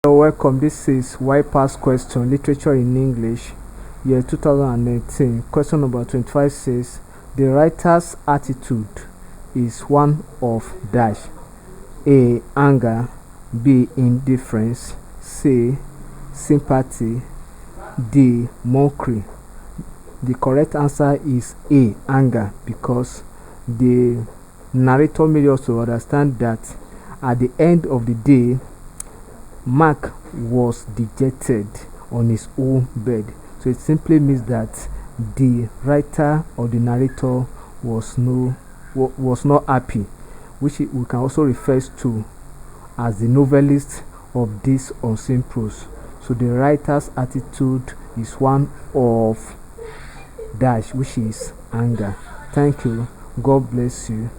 Hello, welcome. This is Why Past Question Literature in English, year 2018. Question number 25 says the writer's attitude is one of dash: A. Anger, B. Indifference, C. Sympathy, D. Mockery. The correct answer is A. Anger, because the narrator made us to understand that at the end of the day, Mark was dejected on his own bed. So it simply means that the writer or the narrator was not happy, which we can also refer to as the novelist of this unseen prose. So the writer's attitude is one of dash, which is anger. Thank you. God bless you.